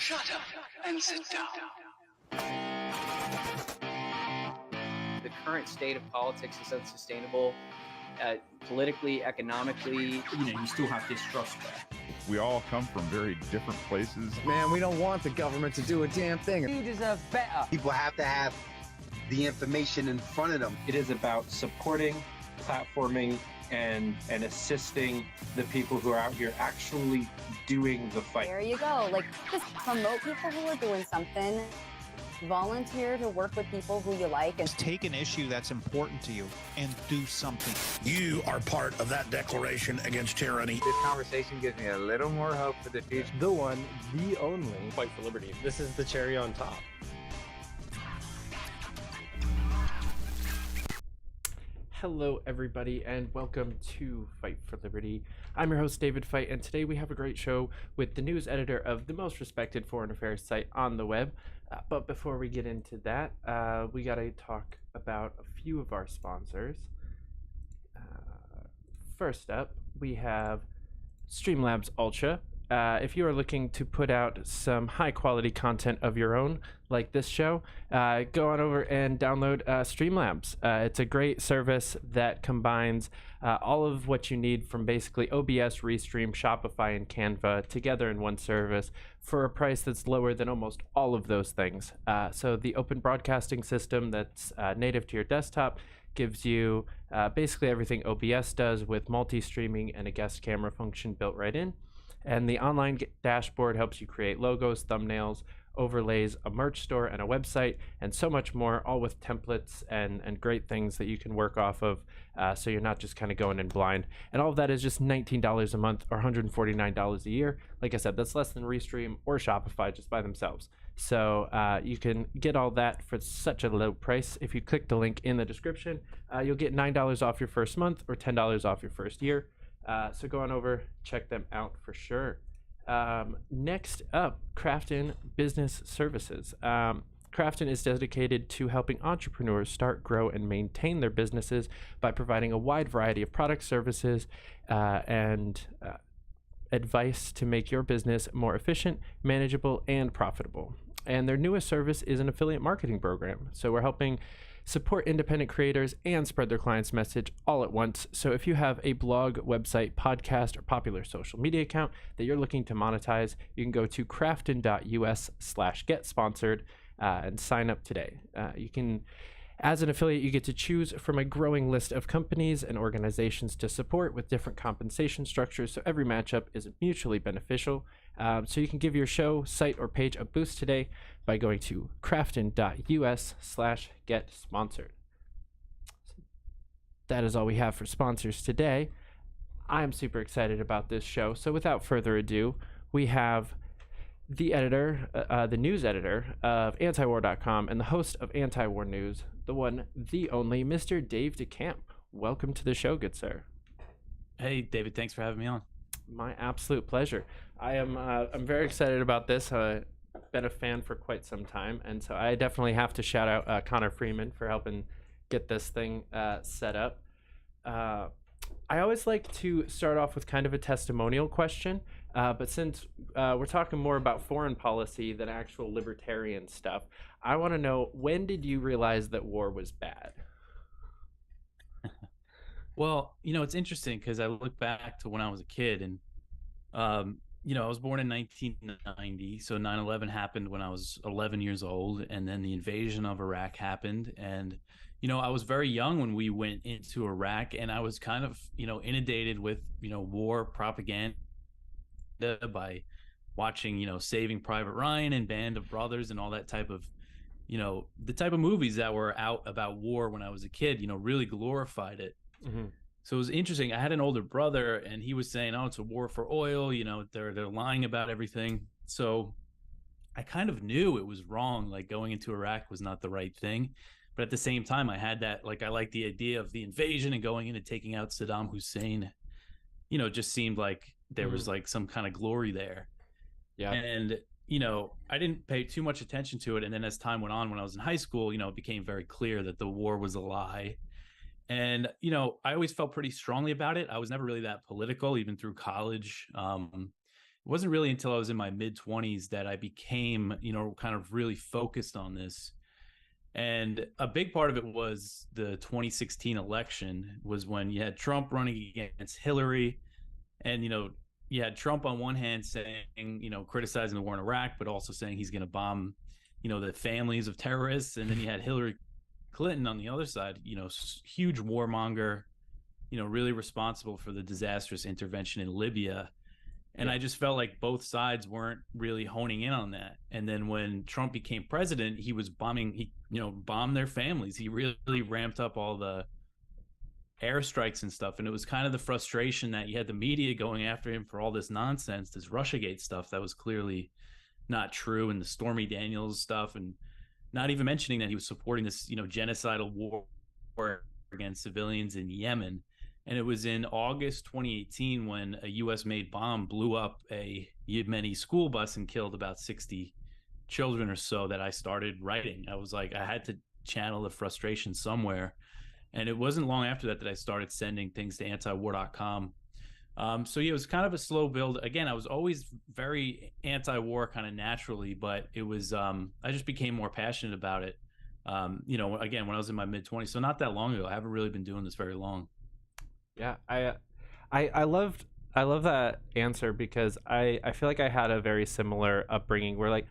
Shut up and sit down. The current state of politics is unsustainable, politically, economically. You still have distrust there. We all come from very different places. Man, we don't want the government to do a damn thing. You deserve better. People have to have the information in front of them. It is about supporting, platforming, and assisting the people who are out here actually doing the fight. There you go. Like, just promote people who are doing something. Volunteer to work with people who you like. And take an issue that's important to you and do something. You are part of that declaration against tyranny. This conversation gives me a little more hope for the future. The one, the only. Fight for liberty. This is the cherry on top. Hello, everybody, and welcome to Fight for Liberty. I'm your host, David Fite, and today we have a great show with the news editor of the most respected foreign affairs site on the web. But before we get into that, we got to talk about a few of our sponsors. First up, we have Streamlabs Ultra. If you are looking to put out some high-quality content of your own, like this show, go on over and download Streamlabs. It's a great service that combines all of what you need from basically OBS, Restream, Shopify, and Canva together in one service for a price that's lower than almost all of those things. So the open broadcasting system that's native to your desktop gives you basically everything OBS does with multi-streaming and a guest camera function built right in. And the online dashboard helps you create logos, thumbnails, overlays, a merch store, and a website, and so much more, all with templates and great things that you can work off of, so you're not just kind of going in blind. And all of that is just $19 a month or $149 a year. Like I said, that's less than Restream or Shopify just by themselves. So you can get all that for such a low price. If you click the link in the description, you'll get $9 off your first month or $10 off your first year. So go on over, check them out for sure. Next up, Crafton Business Services. Crafton is dedicated to helping entrepreneurs start, grow, and maintain their businesses by providing a wide variety of products, services, and advice to make your business more efficient, manageable, and profitable. And their newest service is an affiliate marketing program. So we're helping support independent creators and spread their clients' message all at once. So if you have a blog, website, podcast, or popular social media account that you're looking to monetize, you can go to crafton.us/get-sponsored and sign up today. As an affiliate, you get to choose from a growing list of companies and organizations to support with different compensation structures, so every matchup is mutually beneficial. So you can give your show, site, or page a boost today by going to crafton.us/get-sponsored. That is all we have for sponsors today. I'm super excited about this show, so without further ado, we have the editor, the news editor of Antiwar.com and the host of Antiwar News, the one, the only, Mr. Dave DeCamp. Welcome to the show, good sir. Hey, David, thanks for having me on. My absolute pleasure. I'm very excited about this. I've been a fan for quite some time, and so I definitely have to shout out Connor Freeman for helping get this thing set up. I always like to start off with kind of a testimonial question, but since we're talking more about foreign policy than actual libertarian stuff, I want to know, when did you realize that war was bad? Well, it's interesting because I look back to when I was a kid, and I was born in 1990, so 9/11 happened when I was 11 years old, and then the invasion of Iraq happened, and I was very young when we went into Iraq, and I was kind of inundated with war propaganda by watching Saving Private Ryan and Band of Brothers and all that type of the type of movies that were out about war when I was a kid, really glorified it. Mm-hmm. So it was interesting. I had an older brother, and he was saying, "Oh, it's a war for oil. They're lying about everything." So I kind of knew it was wrong. Like, going into Iraq was not the right thing. But at the same time, I had that, I like the idea of the invasion and going in and taking out Saddam Hussein. Just seemed like there was some kind of glory there. Yeah. And I didn't pay too much attention to it. And then as time went on, when I was in high school, it became very clear that the war was a lie. And, I always felt pretty strongly about it. I was never really that political, even through college. wasn't really until I was in my mid-20s that I became, kind of really focused on this. And a big part of it was the 2016 election, was when you had Trump running against Hillary. And, you had Trump on one hand saying, criticizing the war in Iraq, but also saying he's going to bomb, the families of terrorists. And then you had Hillary Clinton on the other side, huge warmonger, really responsible for the disastrous intervention in Libya. And I just felt like both sides weren't really honing in on that. And then when Trump became president, he was bombed their families. He really ramped up all the airstrikes and stuff. And it was kind of the frustration that you had the media going after him for all this nonsense, this Russiagate stuff that was clearly not true, and the Stormy Daniels stuff, and not even mentioning that he was supporting this, genocidal war against civilians in Yemen. And it was in August 2018 when a U.S.-made bomb blew up a Yemeni school bus and killed about 60 children or so that I started writing. I was like, I had to channel the frustration somewhere. And it wasn't long after that I started sending things to antiwar.com. So yeah, it was kind of a slow build. Again, I was always very anti-war kind of naturally, but it was, I just became more passionate about it. Again, when I was in my mid-20s, so not that long ago. I haven't really been doing this very long. Yeah, I loved that answer, because I feel like I had a very similar upbringing where, like,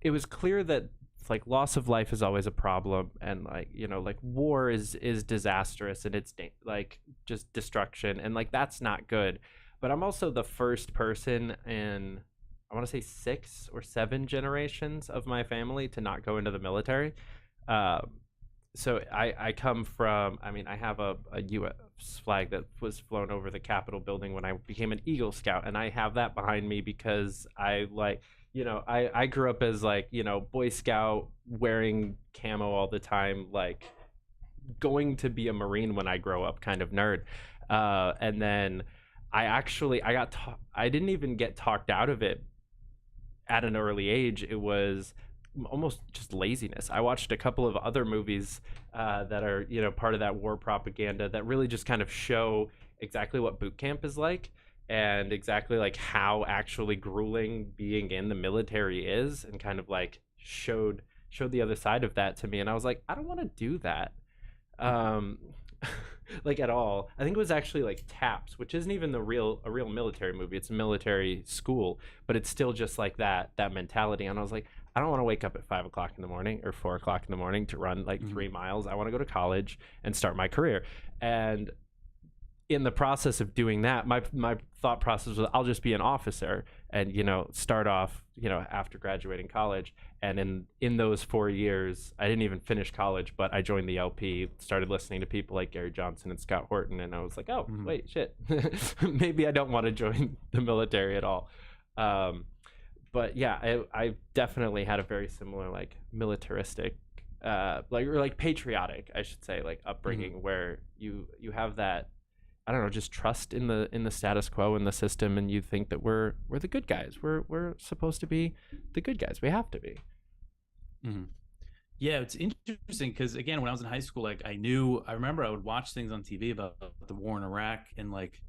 it was clear that, like, loss of life is always a problem, and, like, like, war is disastrous, and it's like just destruction, and, like, that's not good. But I'm also the first person in, I want to say 6 or 7 generations of my family to not go into the military. So I come from, I have a U.S. flag that was flown over the Capitol building when I became an Eagle Scout, and I have that behind me because I grew up as, like, Boy Scout, wearing camo all the time, like, going to be a Marine when I grow up kind of nerd. And then I didn't even get talked out of it at an early age. It was almost just laziness. I watched a couple of other movies that are, part of that war propaganda that really just kind of show exactly what boot camp is like, and exactly, like, how actually grueling being in the military is, and kind of, like, showed the other side of that to me. And I was like, I don't want to do that. Like, at all. I think it was actually, like, TAPS, which isn't even a real military movie. It's a military school, but it's still just like that mentality. And I was like, I don't want to wake up at 5 o'clock in the morning or 4 o'clock in the morning to run, like, 3 miles. I want to go to college and start my career. And in the process of doing that, my thought process was, I'll just be an officer and, start off, after graduating college. And in those 4 years, I didn't even finish college, but I joined the LP, started listening to people like Gary Johnson and Scott Horton. And I was like, oh, wait, shit, maybe I don't want to join the military at all. But yeah, I definitely had a very similar, like, militaristic, like patriotic, I should say, like, upbringing, where you have that, I don't know, just trust in the status quo, in the system, and you think that we're the good guys. We're supposed to be the good guys. We have to be. Yeah, it's interesting because, again, when I was in high school, like, I remember I would watch things on TV about the war in Iraq, and, like,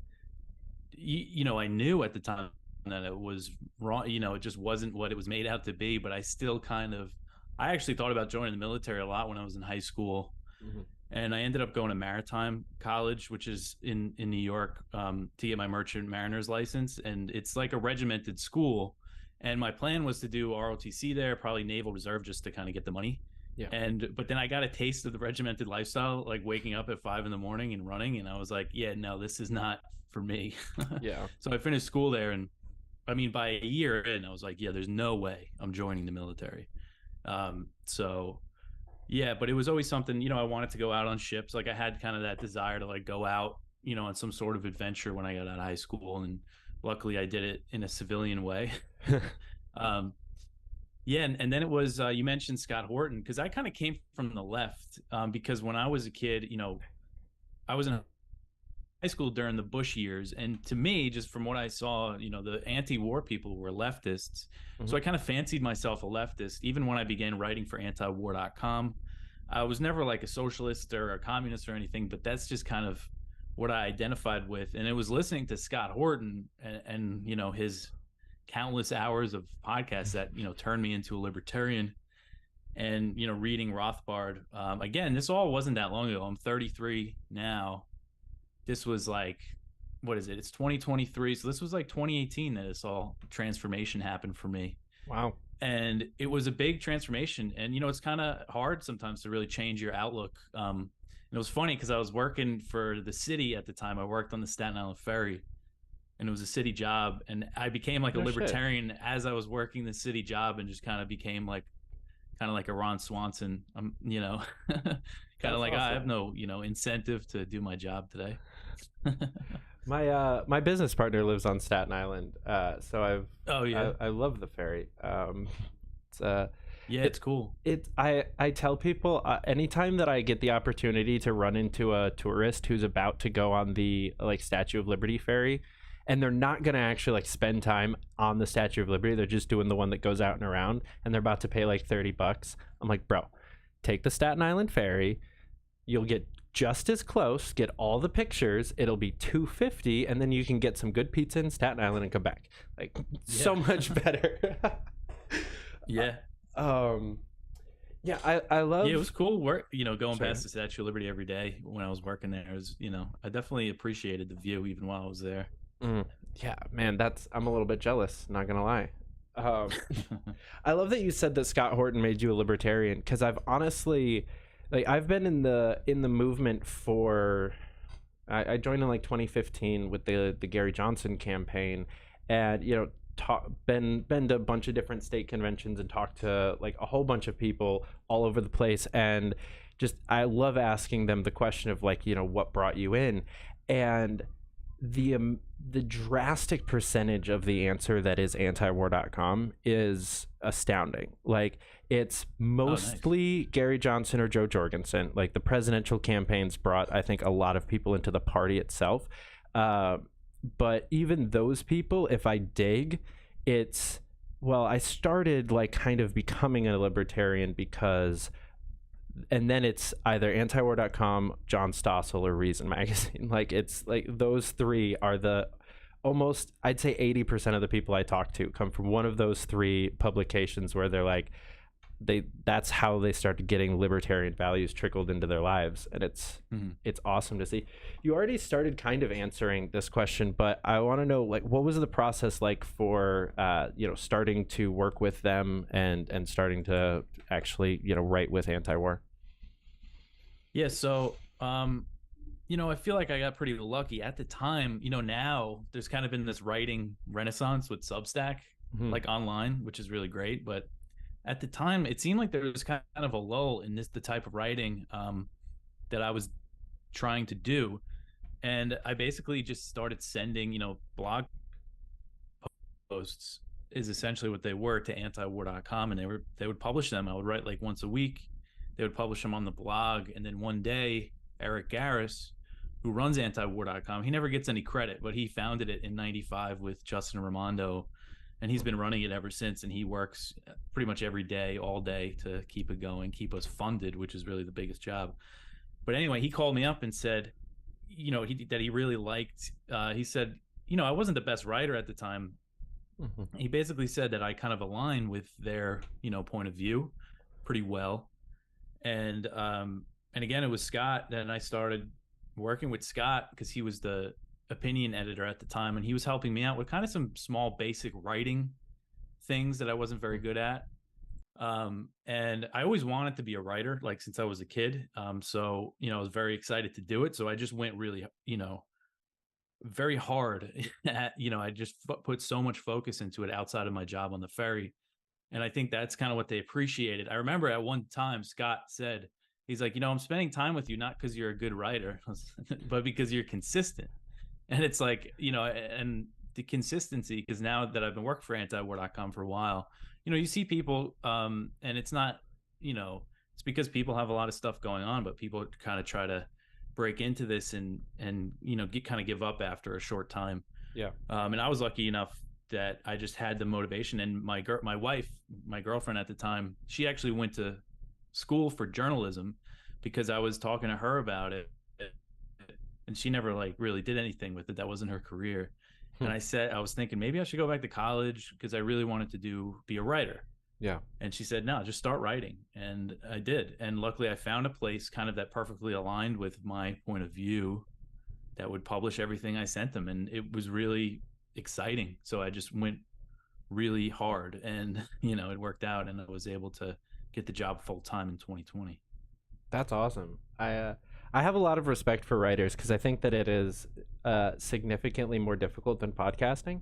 I knew at the time that it was wrong. It just wasn't what it was made out to be. But I still I actually thought about joining the military a lot when I was in high school. And I ended up going to Maritime College, which is in New York, to get my Merchant Mariner's license. And it's like a regimented school. And my plan was to do ROTC there, probably Naval Reserve, just to kind of get the money. Yeah. But then I got a taste of the regimented lifestyle, like waking up at 5 a.m. and running. And I was like, yeah, no, this is not for me. Yeah. So I finished school there. And by a year in, I was like, yeah, there's no way I'm joining the military. So yeah, but it was always something, I wanted to go out on ships. Like, I had kind of that desire to, like, go out, on some sort of adventure when I got out of high school. And luckily I did it in a civilian way. Yeah. And then it was, you mentioned Scott Horton, because I kind of came from the left, because when I was a kid, I was in high school during the Bush years. And to me, just from what I saw, the anti-war people were leftists. So I kind of fancied myself a leftist, even when I began writing for Antiwar.com. I was never like a socialist or a communist or anything, but that's just kind of what I identified with. And it was listening to Scott Horton and his countless hours of podcasts that, turned me into a libertarian. And, reading Rothbard, again, this all wasn't that long ago. I'm 33 now. This was like, what is it? It's 2023. So this was like 2018 that this all transformation happened for me. Wow. And it was a big transformation. And, it's kind of hard sometimes to really change your outlook. And it was funny because I was working for the city at the time. I worked on the Staten Island Ferry, and it was a city job. And I became like a libertarian as I was working the city job, and just kind of became like a Ron Swanson, kind of like, awesome. I have no, incentive to do my job today. My business partner lives on Staten Island, so I love the ferry. It's cool. I tell people anytime that I get the opportunity to run into a tourist who's about to go on the Statue of Liberty ferry, and they're not gonna actually spend time on the Statue of Liberty, they're just doing the one that goes out and around, and they're about to pay $30. I'm like, bro, take the Staten Island ferry. You'll get just as close, get all the pictures. It'll be $250, and then you can get some good pizza in Staten Island and come back. So much better. Yeah. Yeah, I love. Yeah, it was cool work. Going past the Statue of Liberty every day when I was working there. It was, I definitely appreciated the view even while I was there. Yeah, man, I'm a little bit jealous. Not gonna lie. I love that you said that Scott Horton made you a libertarian, because I've honestly. I've been in the movement for, I joined in 2015 with the Gary Johnson campaign, and been to a bunch of different state conventions and talked to a whole bunch of people all over the place, and just I love asking them the question of what brought you in, and the drastic percentage of the answer that is antiwar.com is astounding. It's mostly Gary Johnson or Joe Jorgensen. The presidential campaigns brought, I think, a lot of people into the party itself. But even those people, if I dig, I started kind of becoming a libertarian because, and then it's either antiwar.com, John Stossel, or Reason Magazine. Those three are the almost, I'd say 80% of the people I talk to come from one of those three publications where they're that's how they started getting libertarian values trickled into their lives, and it's awesome to see. You already started kind of answering this question, but I want to know what was the process like for starting to work with them and starting to actually write with Antiwar? Yeah, so I feel like I got pretty lucky at the time. Now there's kind of been this writing renaissance with Substack, online, which is really great, but at the time, it seemed like there was kind of a lull in the type of writing that I was trying to do. And I basically just started sending, blog posts is essentially what they were to antiwar.com, and they would publish them. I would write once a week. They would publish them on the blog. And then one day, Eric Garris, who runs antiwar.com, he never gets any credit, but he founded it in '95 with Justin Raimondo. And he's been running it ever since, and he works pretty much every day, all day, to keep it going, keep us funded, which is really the biggest job. But anyway, he called me up and said, that he really liked, he said, I wasn't the best writer at the time. He basically said that I kind of align with their, point of view pretty well. And again, it was Scott. Then I started working with Scott because he was the opinion editor at the time, and he was helping me out with kind of some small basic writing things that I wasn't very good at. And I always wanted to be a writer, since I was a kid. So, I was very excited to do it. So I just went really, very hard at, I just put so much focus into it outside of my job on the ferry. And I think that's kind of what they appreciated. I remember at one time, Scott said, he's like, I'm spending time with you, not because you're a good writer, but because you're consistent. And it's and the consistency, because now that I've been working for antiwar.com for a while, you see people, and it's not, it's because people have a lot of stuff going on, but people kind of try to break into this and give up after a short time. Yeah. And I was lucky enough that I just had the motivation, and my wife, my girlfriend at the time, she actually went to school for journalism because I was talking to her about it. And she never really did anything with it. That wasn't her career. And I said, I was thinking maybe I should go back to college because I really wanted to be a writer. Yeah. And she said, no, just start writing. And I did. And luckily I found a place kind of that perfectly aligned with my point of view that would publish everything I sent them. And it was really exciting. So I just went really hard and, it worked out and I was able to get the job full time in 2020. That's awesome. I have a lot of respect for writers because I think that it is significantly more difficult than podcasting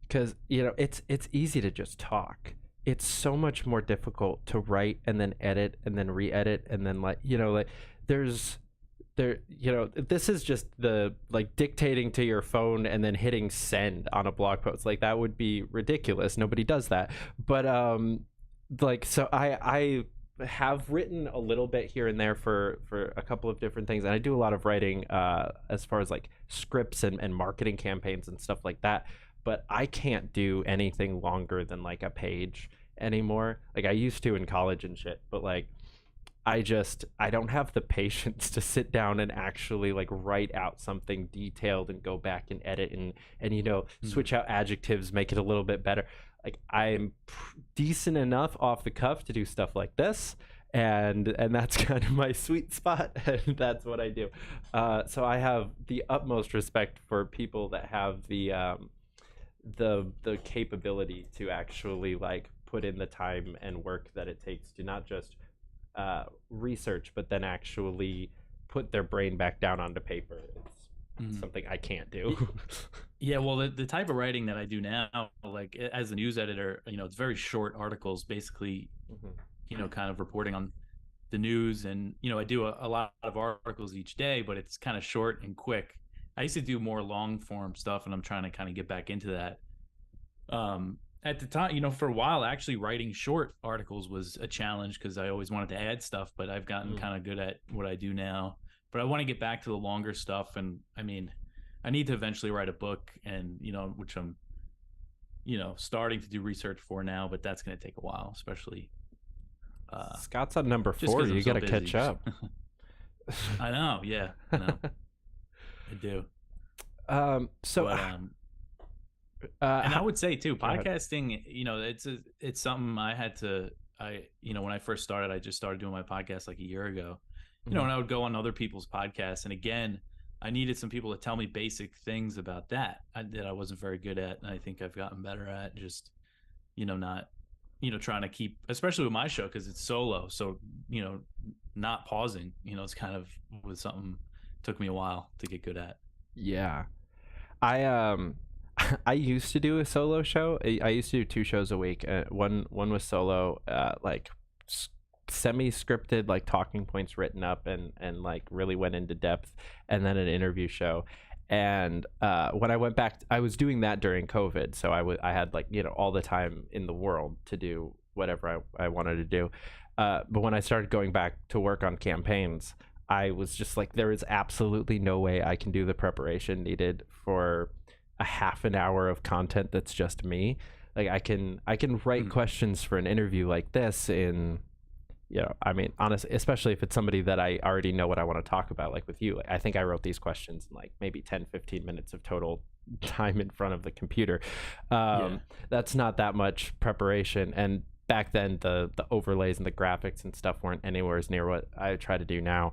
because, it's easy to just talk. It's so much more difficult to write and then edit and then re-edit and then this is just the dictating to your phone and then hitting send on a blog post. Like that would be ridiculous. Nobody does that. But so I have written a little bit here and there for a couple of different things, and I do a lot of writing as far as scripts and marketing campaigns and stuff like that, but I can't do anything longer than a page anymore. I used to in college and shit, but I don't have the patience to sit down and actually write out something detailed and go back and edit and switch out adjectives, make it a little bit better. I'm decent enough off the cuff to do stuff like this, and that's kind of my sweet spot, and that's what I do. So I have the utmost respect for people that have the capability to actually put in the time and work that it takes to not just research, but then actually put their brain back down onto paper. It's something I can't do. Yeah, well, the type of writing that I do now, as a news editor, it's very short articles, basically, kind of reporting on the news. And, I do a lot of articles each day, but it's kind of short and quick. I used to do more long form stuff, and I'm trying to kind of get back into that. At the time, for a while, actually writing short articles was a challenge because I always wanted to add stuff, but I've gotten kind of good at what I do now. But I want to get back to the longer stuff. And I mean, I need to eventually write a book and, which I'm, starting to do research for now, but that's going to take a while, especially. Scott's on number 4. You got to catch up. I know. Yeah. I know. I do. And I would say too, podcasting, it's something when I first started, I just started doing my podcast a year ago, and I would go on other people's podcasts. And again, I needed some people to tell me basic things about that I wasn't very good at. And I think I've gotten better at just, not, trying to keep, especially with my show, cause it's solo. So, not pausing, it's kind of was something took me a while to get good at. Yeah. I used to do a solo show. I used to do 2 shows a week. One was solo, semi-scripted, talking points written up and really went into depth, and then an interview show. And when I went back, I was doing that during COVID, so I had all the time in the world to do whatever I wanted to do. But when I started going back to work on campaigns, I was just there is absolutely no way I can do the preparation needed for a half an hour of content that's just me. I can write questions for an interview like this in, honestly, especially if it's somebody that I already know what I want to talk about, with you. I think I wrote these questions in maybe 10-15 minutes of total time in front of the computer. That's not that much preparation. And back then the overlays and the graphics and stuff weren't anywhere near what I try to do now.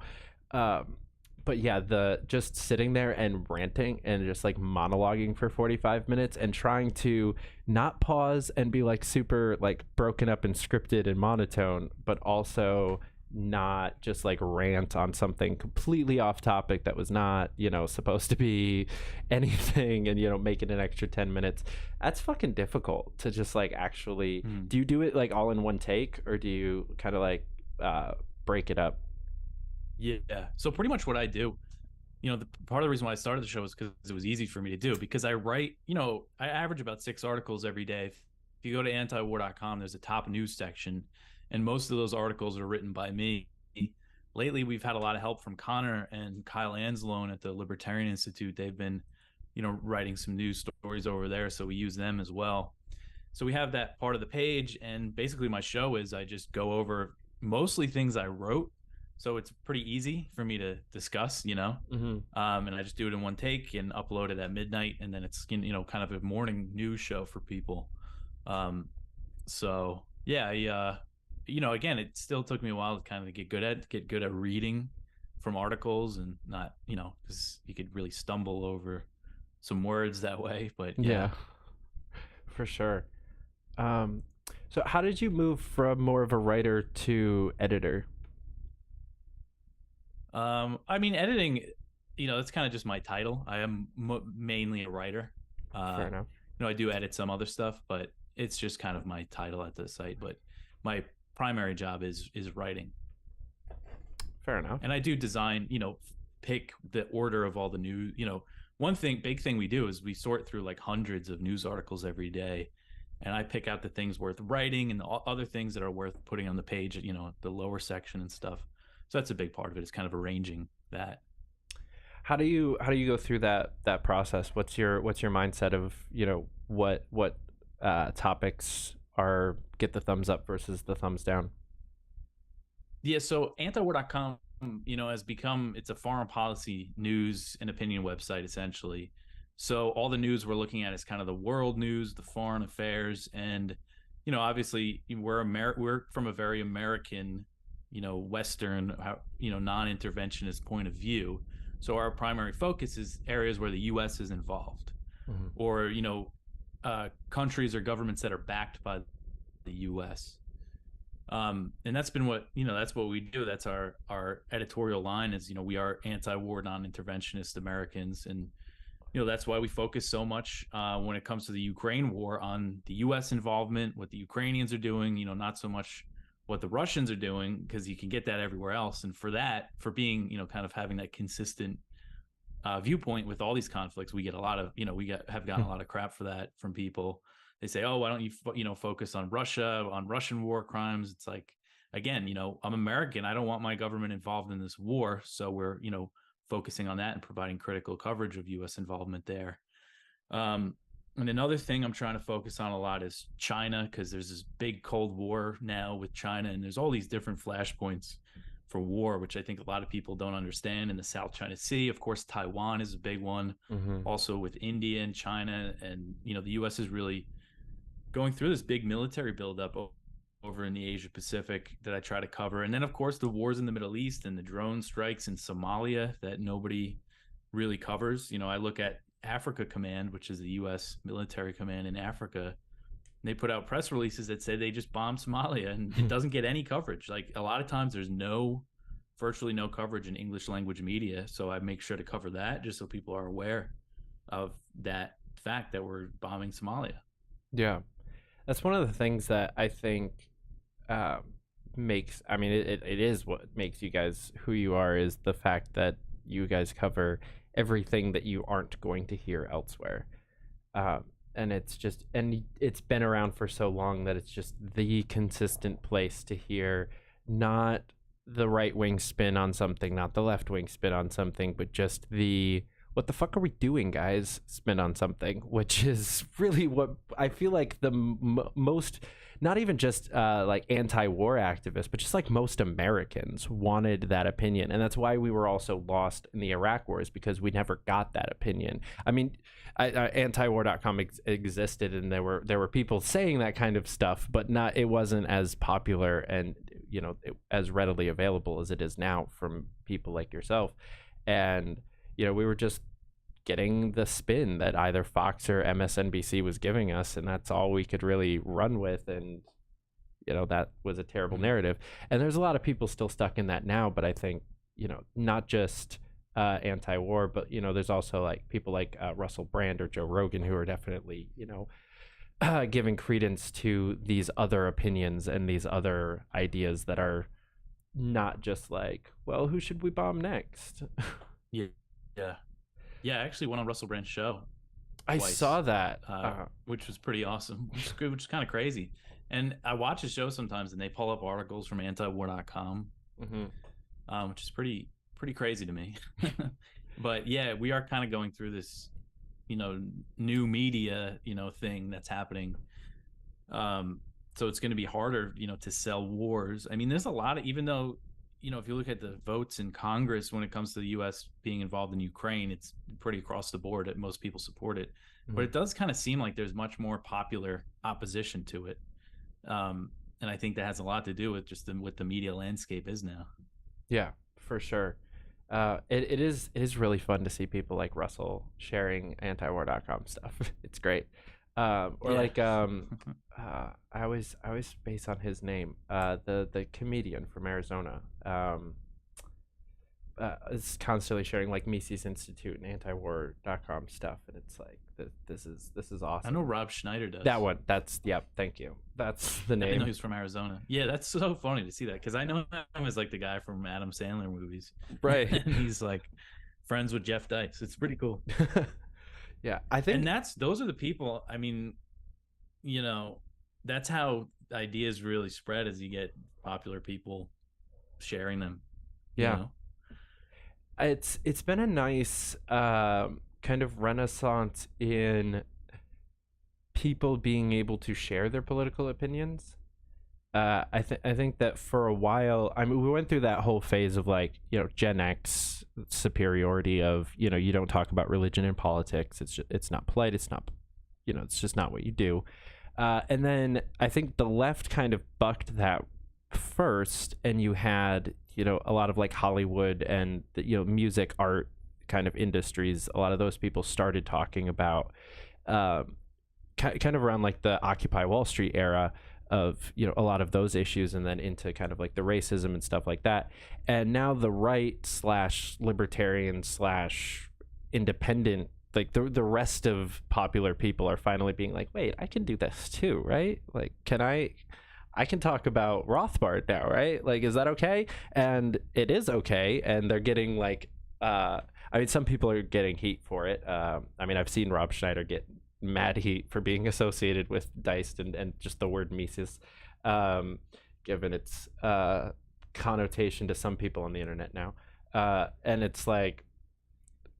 But yeah, the just sitting there and ranting and just monologuing for 45 minutes and trying to not pause and be super broken up and scripted and monotone, but also not just rant on something completely off topic that was not, supposed to be anything, and, make it an extra 10 minutes. That's fucking difficult to just actually, do you do it all in one take, or do you kind of break it up? Yeah. So pretty much what I do, the part of the reason why I started the show is because it was easy for me to do, because I write, I average about 6 articles every day. If you go to antiwar.com, there's a top news section, and most of those articles are written by me. Lately, we've had a lot of help from Connor and Kyle Anzalone at the Libertarian Institute. They've been, writing some news stories over there, so we use them as well. So we have that part of the page, and basically my show is I just go over mostly things I wrote, so it's pretty easy for me to discuss, you know. And I just do it in one take and upload it at midnight, and then it's, you know, kind of a morning news show for people. So yeah, you know, again, it still took me a while to kind of get good at reading from articles and not, you know, because you could really stumble over some words that way. But yeah, for sure. So how did you move from more of a writer to editor? I mean, editing, you know, that's kind of just my title. I am mainly a writer. Fair enough. You know, I do edit some other stuff, but it's just kind of my title at the site. But my primary job is writing. Fair enough. And I do design, you know, pick the order of all the news. You know, one big thing we do is we sort through like hundreds of news articles every day. And I pick out the things worth writing and the other things that are worth putting on the page, you know, the lower section and stuff. So that's a big part of it. It's kind of arranging that. How do you go through that process? What's your mindset of, you know, what topics are get the thumbs up versus the thumbs down? Yeah, so Antiwar.com, you know, it's a foreign policy news and opinion website essentially. So all the news we're looking at is kind of the world news, the foreign affairs, and, you know, obviously we're from a very American, you know, Western, you know, non-interventionist point of view. So our primary focus is areas where the U.S. is involved, or, you know, countries or governments that are backed by the U.S. And that's been that's what we do. That's our editorial line is, you know, we are anti-war, non-interventionist Americans. And, you know, that's why we focus so much when it comes to the Ukraine war on the U.S. involvement, what the Ukrainians are doing, you know, not so much what the Russians are doing, because you can get that everywhere else. And for being, you know, kind of having that consistent viewpoint with all these conflicts, we get a lot of, you know, have gotten a lot of crap for that from people. They say, oh, why don't you, you know, focus on Russia, on Russian war crimes? It's like, again, you know, I'm American. I don't want my government involved in this war. So we're, you know, focusing on that and providing critical coverage of U.S. involvement there. And another thing I'm trying to focus on a lot is China, because there's this big Cold War now with China, and there's all these different flashpoints for war, which I think a lot of people don't understand. In the South China Sea, of course, Taiwan is a big one. Also with India and China, and, you know, the U.S. is really going through this big military buildup over in the Asia Pacific that I try to cover. And then, of course, the wars in the Middle East and the drone strikes in Somalia that nobody really covers. You know, I look at Africa Command, which is the U.S. military command in Africa. They put out press releases that say they just bombed Somalia, and it doesn't get any coverage. Like, a lot of times there's virtually no coverage in English language media. So I make sure to cover that just so people are aware of that fact that we're bombing Somalia. Yeah. That's one of the things that I think makes, I mean, it is what makes you guys who you are, is the fact that you guys cover everything that you aren't going to hear elsewhere. And it's been around for so long that it's just the consistent place to hear, not the right wing spin on something, not the left wing spin on something, but just the, what the fuck are we doing, guys, spin on something, which is really what I feel like the most, not even just like anti-war activists, but just like most Americans wanted that opinion. And that's why we were also lost in the Iraq wars, because we never got that opinion. I mean, antiwar.com existed, and there were people saying that kind of stuff, but it wasn't as popular and, you know, as readily available as it is now from people like yourself. And, you know, we were just getting the spin that either Fox or MSNBC was giving us, and that's all we could really run with. And, you know, that was a terrible narrative. And there's a lot of people still stuck in that now, but I think, you know, not just anti-war, but, you know, there's also like people like Russell Brand or Joe Rogan who are definitely, you know, giving credence to these other opinions and these other ideas that are not just like, well, who should we bomb next? Yeah. I actually went on Russell Brand's show twice. I saw that, which was pretty awesome, which is kind of crazy. And I watch his show sometimes, and they pull up articles from antiwar.com, which is pretty crazy to me. But yeah, we are kind of going through this, you know, new media, you know, thing that's happening. So it's going to be harder, you know, to sell wars. I mean, there's a lot of, even though, if you look at the votes in Congress when it comes to the U.S. being involved in Ukraine, it's pretty across the board that most people support it. But it does kind of seem like there's much more popular opposition to it. And I think that has a lot to do with just what the media landscape is now. Yeah, for sure. It is really fun to see people like Russell sharing antiwar.com stuff. It's great. I always base on his name. The comedian from Arizona. Is constantly sharing like Mises Institute and antiwar.com stuff, and it's like this is awesome. I know Rob Schneider does that one. Thank you. That's the name. I know he's from Arizona. Yeah, that's so funny to see that, because I know him as like the guy from Adam Sandler movies, right? And he's like friends with Jeff Dice. It's pretty cool. Yeah, I think, and those are the people. I mean, that's how ideas really spread, as you get popular people sharing them. Yeah. It's been a nice kind of renaissance in people being able to share their political opinions. I think that for a while, I mean, we went through that whole phase of like, Gen X superiority of, you don't talk about religion and politics. It's not polite. It's not, it's just not what you do. And then I think the left kind of bucked that first, and you had, a lot of like Hollywood and music, art kind of industries. A lot of those people started talking about kind of around like the Occupy Wall Street era of a lot of those issues, and then into kind of like the racism and stuff like that. And now the right / libertarian / independent, like the rest of popular people are finally being like, wait, I can do this too, right? Like, I can talk about Rothbard now, right? Like, is that okay? And it is okay. And they're getting like, I mean, some people are getting heat for it. I mean, I've seen Rob Schneider get mad heat for being associated with Dice and just the word Mises, given its connotation to some people on the internet now. And it's like,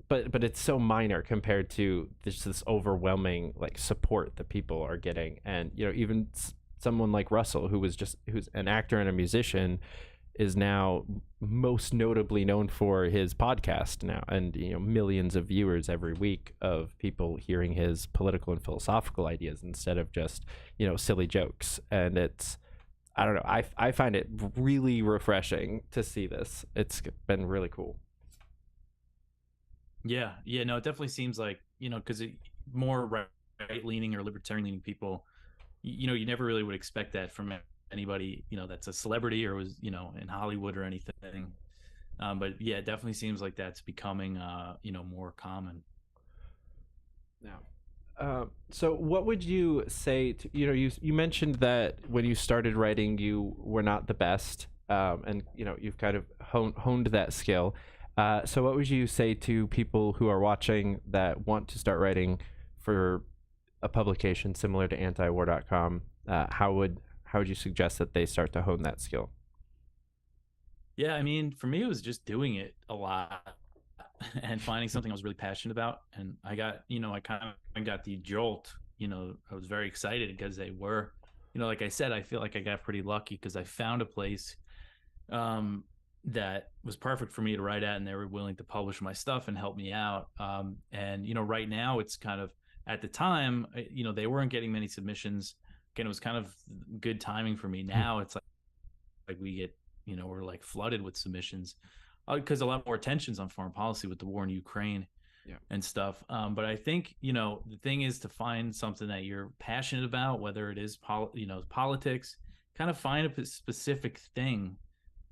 but it's so minor compared to this overwhelming like support that people are getting. And, even someone like Russell, who's an actor and a musician, is now most notably known for his podcast now, and millions of viewers every week of people hearing his political and philosophical ideas instead of just silly jokes. And I don't know, I find it really refreshing to see this. It's been really cool. Yeah, no, it definitely seems like, because more right-leaning or libertarian-leaning people, you never really would expect that from anybody, that's a celebrity or was, in Hollywood or anything. But yeah, it definitely seems like that's becoming, more common. Yeah. So what would you say to, you mentioned that when you started writing, you were not the best, and, you've kind of honed that skill. So what would you say to people who are watching that want to start writing for a publication similar to antiwar.com? How would you suggest that they start to hone that skill? Yeah, I mean, for me, it was just doing it a lot and finding something I was really passionate about. And I got, I kind of got the jolt. I was very excited because they were, like I said, I feel like I got pretty lucky because I found a place that was perfect for me to write at, and they were willing to publish my stuff and help me out. And right now it's kind of, at the time, they weren't getting many submissions. Again, it was kind of good timing for me. Now it's like we get, we're like flooded with submissions because a lot more attention's on foreign policy with the war in Ukraine and stuff. But I think, the thing is to find something that you're passionate about, whether it is, politics, kind of find a specific thing,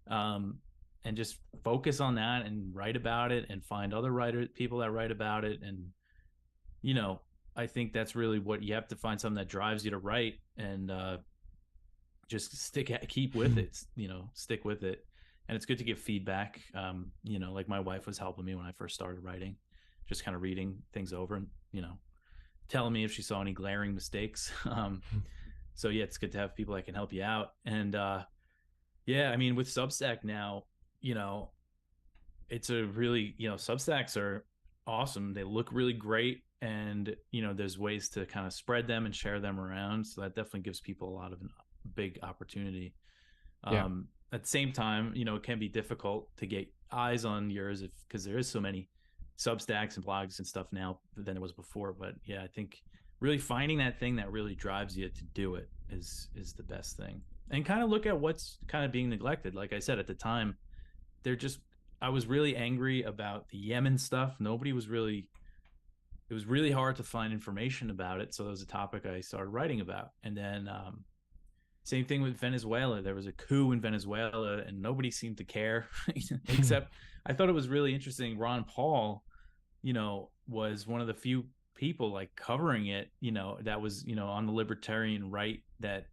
and just focus on that and write about it and find other people that write about it. And, I think that's really what you have to find, something that drives you to write, and just keep with it, stick with it. And it's good to give feedback. Like my wife was helping me when I first started writing, just kind of reading things over and, telling me if she saw any glaring mistakes. So yeah, it's good to have people that can help you out. And yeah, I mean, with Substack now, it's a really, Substacks are awesome. They look really great. And, there's ways to kind of spread them and share them around. So that definitely gives people a lot of a big opportunity. Yeah. at the same time, it can be difficult to get eyes on yours because there is so many Substacks and blogs and stuff now than there was before. But yeah, I think really finding that thing that really drives you to do it is the best thing. And kind of look at what's kind of being neglected. Like I said, at the time, I was really angry about the Yemen stuff. It was really hard to find information about it. So that was a topic I started writing about. And then same thing with Venezuela. There was a coup in Venezuela and nobody seemed to care, except I thought it was really interesting. Ron Paul, was one of the few people like covering it, that was, on the libertarian right that,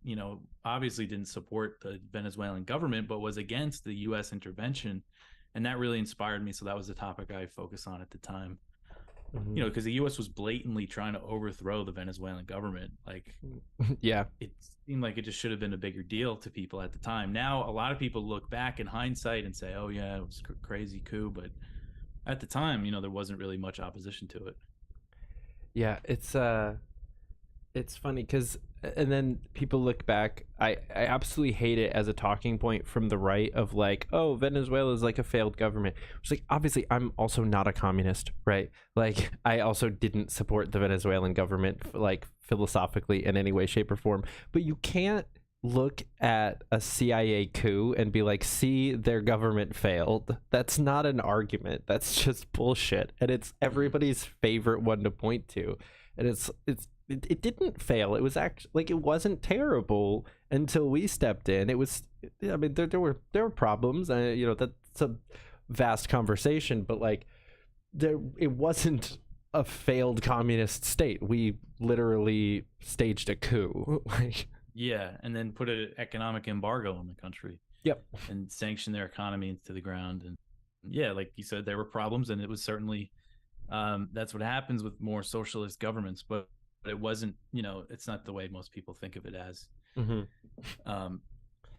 obviously didn't support the Venezuelan government, but was against the U.S. intervention. And that really inspired me. So that was the topic I focused on at the time. Because the U.S. was blatantly trying to overthrow the Venezuelan government. Like, yeah, it seemed like it just should have been a bigger deal to people at the time. Now, a lot of people look back in hindsight and say, "Oh yeah, it was a crazy coup," but at the time, there wasn't really much opposition to it. Yeah, it's funny because, and then people look back. I absolutely hate it as a talking point from the right of like, oh, Venezuela is like a failed government. It's like, obviously, I'm also not a communist, right? Like, I also didn't support the Venezuelan government, like, philosophically in any way, shape, or form. But you can't look at a CIA coup and be like, see, their government failed. That's not an argument. That's just bullshit. And it's everybody's favorite one to point to. And it didn't fail. It was actually like, it wasn't terrible until we stepped in. It was, I mean, there were problems. That's a vast conversation, but like, it wasn't a failed communist state. We literally staged a coup. Like, yeah, and then put an economic embargo on the country. Yep. And sanction their economy into the ground. And yeah, like you said, there were problems, and it was certainly that's what happens with more socialist governments, but it wasn't, it's not the way most people think of it as.